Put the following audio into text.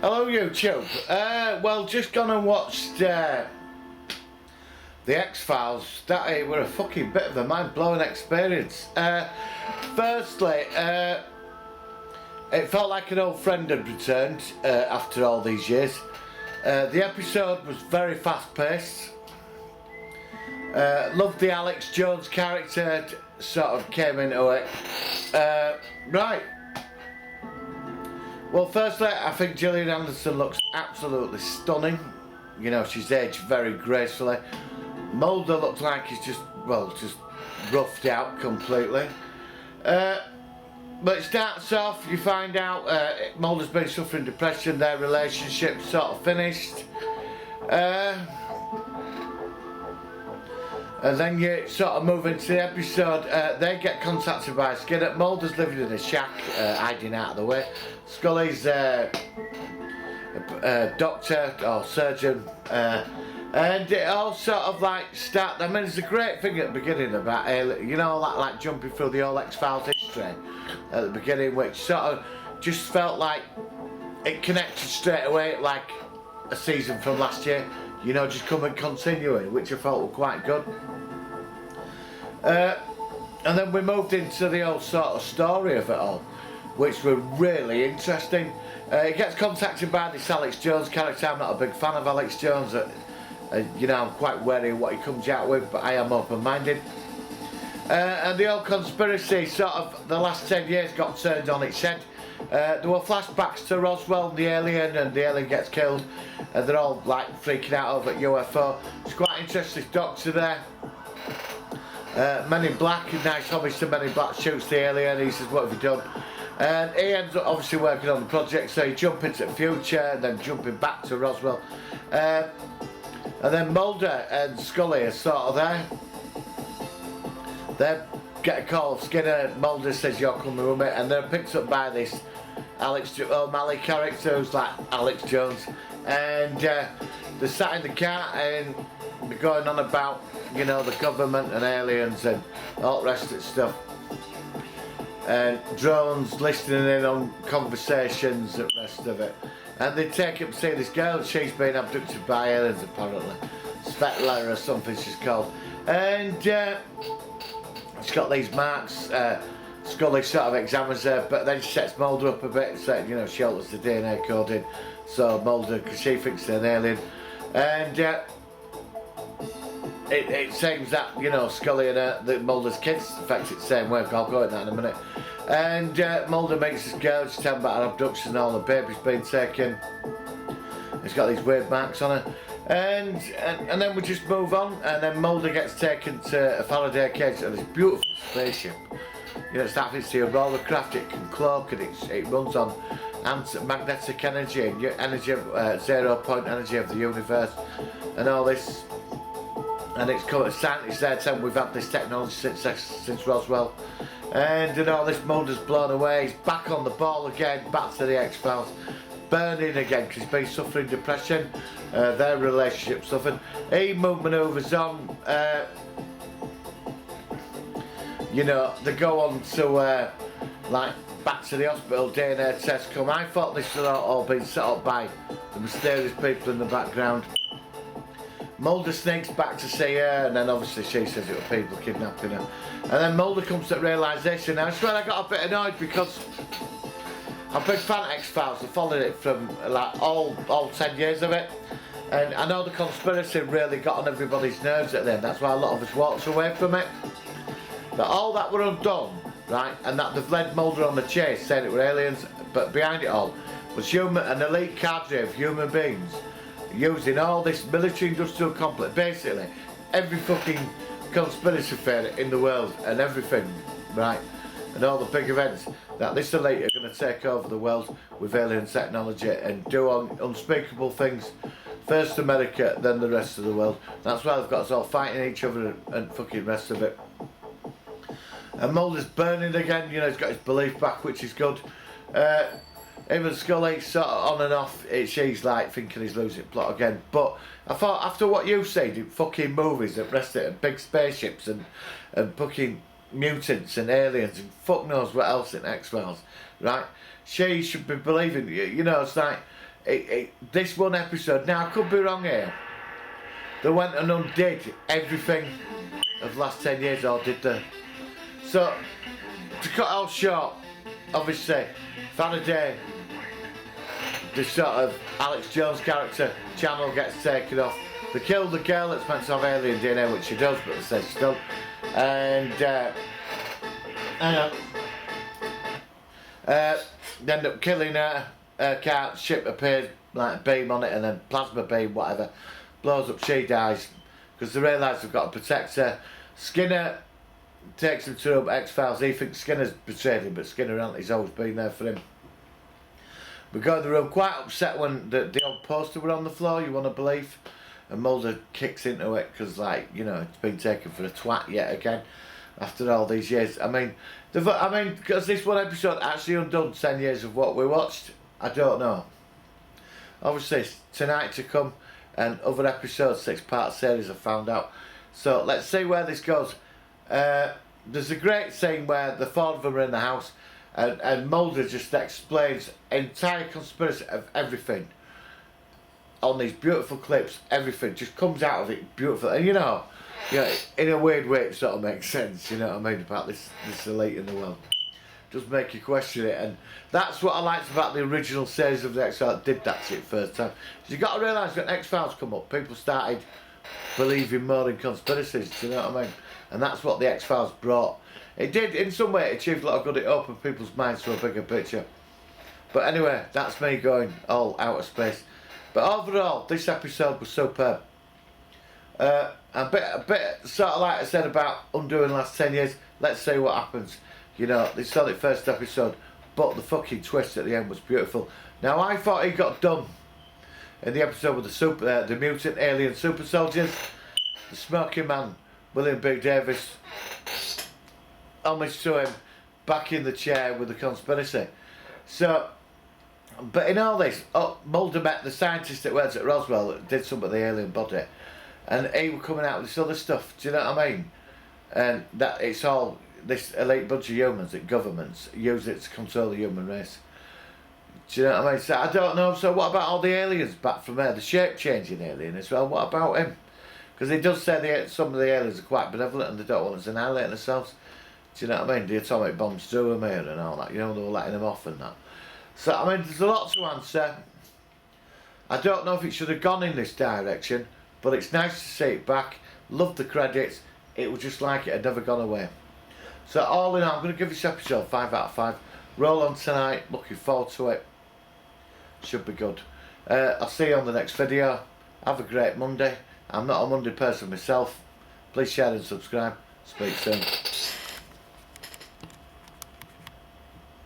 Hello YouTube. Well, just gone and watched The X-Files. That were a fucking bit of a mind-blowing experience. Firstly, it felt like an old friend had returned after all these years. The episode was very fast-paced. Loved the Alex Jones character, sort of came into it. Right. Well, firstly, I think Gillian Anderson looks absolutely stunning. You know, she's aged very gracefully. Mulder looks like he's just roughed out completely. But it starts off, you find out Mulder's been suffering depression, their relationship sort of finished. And then you sort of move into the episode. They get contacted by Skinner. Mulder's living in a shack, hiding out of the way. Scully's doctor or surgeon, and it all sort of like start. I mean, there's a great thing at the beginning about you know, like jumping through the old X-Files history at the beginning, which sort of just felt like it connected straight away, like a season from last year. You know, just come and continuing, which I felt were quite good. And then we moved into the old sort of story of it all, which were really interesting. He gets contacted by this Alex Jones character. I'm not a big fan of Alex Jones. You know, I'm quite wary of what he comes out with, but I am open-minded. And the old conspiracy, sort of, the last 10 years got turned on its head. There were flashbacks to Roswell, the alien gets killed, and they're all like freaking out over UFO. It's quite interesting. Doctor there. Men in Black, a nice homage to Men in Black, shoots the alien. He says, "What have you done?" And he ends up obviously working on the project, so he jumps into the future and then jumping back to Roswell. And then Mulder and Scully are sort of there. They get a call of Skinner. Mulder says, "You're coming with me," and they're picked up by this Alex O'Malley character who's like Alex Jones, and they're sat in the car and they're going on about, you know, the government and aliens and all the rest of the stuff, and drones listening in on conversations and the rest of it. And they take him to see this girl. She's been abducted by aliens apparently, Svetla or something she's called, and she's got these marks. Scully sort of examines her, but then she sets Mulder up a bit, saying, you know, she alters the DNA coding, so Mulder, because she thinks they're an alien, and it seems that, you know, Scully and Mulder's kids affect it the same way. I'll go into that in a minute. And Mulder makes this girl, she's telling about her abduction and all, the baby's been taken. It's got these weird marks on her. And then we just move on, and then Mulder gets taken to a Faraday cage of this beautiful spaceship. You know, it's that it's a roller craft, it can cloak, and it runs on magnetic energy and energy of 0 point energy of the universe and all this. And it's called scientists there saying we've had this technology since Roswell. And all this, Mulder's blown away, he's back on the ball again, back to the X-Files. Burning again because he's been suffering depression, their relationship suffered. He manoeuvres on, you know, they go on to like back to the hospital, DNA tests come. I thought this had all been set up by the mysterious people in the background. Mulder sneaks back to see her, and then obviously she says it was people kidnapping her. And then Mulder comes to the realisation. Now I swear I got a bit annoyed because I'm a big fan of X-Files. I followed it from like all 10 years of it, and I know the conspiracy really got on everybody's nerves at the end. That's why a lot of us walked away from it. But all that were undone, right, and that they've led Mulder on the chase, saying it were aliens, but behind it all was an elite cadre of human beings using all this military-industrial complex, basically every fucking conspiracy theory in the world and everything, right, and all the big events, that this elite are going to take over the world with alien technology and do unspeakable things. First America, then the rest of the world. That's why they've got us all fighting each other and fucking rest of it. And Mulder's burning again, you know, he's got his belief back, which is good. Even Scully, sort of on and off, she's like thinking he's losing plot again. But I thought, after what you've seen in fucking movies that rest it, and big spaceships and fucking mutants and aliens and fuck knows what else in X-Files, right? She should be believing, you know, it's like, this one episode, now I could be wrong here, they went and undid everything of the last 10 years, or did they? So, to cut all short, obviously, Faraday, the sort of Alex Jones character, channel gets taken off. They kill the girl that's meant to have alien DNA, which she does, but they say she don't. And, they end up killing her. Her car, ship appears, like a beam on it, and then plasma beam, whatever, blows up, she dies, because they realise they've got to protect her. Skinner takes him to X-Files. He thinks Skinner's betrayed him, but Skinner hasn't. He's always been there for him. We go in the room, quite upset when the old poster were on the floor, you want to believe, and Mulder kicks into it, because, like, you know, it's been taken for a twat yet again, after all these years. I mean, because this one episode actually undone 10 years of what we watched, I don't know. Obviously, tonight to come, and other episodes, 6-part series, I found out. So, let's see where this goes. There's a great scene where the four of them are in the house, and Mulder just explains entire conspiracy of everything on these beautiful clips. Everything just comes out of it beautiful, and you know, in a weird way it sort of makes sense, you know what I mean, about this elite in the world. Does make you question it, and that's what I liked about the original series of the X-Files. Did that to it first time. So you got to realise when X-Files come up, people started believing more in conspiracies, do you know what I mean? And that's what the X-Files brought. It did, in some way, it achieved a lot of good. It opened people's minds to a bigger picture. But anyway, that's me going all out of space. But overall, this episode was superb. A bit sort of like I said about undoing the last 10 years. Let's see what happens. You know, they saw the first episode, but the fucking twist at the end was beautiful. Now, I thought he got done in the episode with the mutant alien super soldiers, the Smoking Man, William B. Davis, homage to him, back in the chair with the conspiracy. So, but in all this, Mulder met the scientist that works at Roswell that did some of the alien body, and he was coming out with this other stuff, do you know what I mean? And that it's all this elite bunch of humans that governments use it to control the human race. Do you know what I mean? So I don't know, so what about all the aliens back from there? The shape-changing alien as well, what about him? Because he does say some of the aliens are quite benevolent and they don't want us annihilating themselves. Do you know what I mean? The atomic bombs threw them here and all that, you know, they were letting them off and that. So, I mean, there's a lot to answer. I don't know if it should have gone in this direction, but it's nice to see it back. Love the credits. It was just like it had never gone away. So, all in all, I'm going to give this episode 5 out of 5. Roll on tonight. Looking forward to it. Should be good. I'll see you on the next video. Have a great Monday. I'm not a Monday person myself. Please share and subscribe. Speak soon.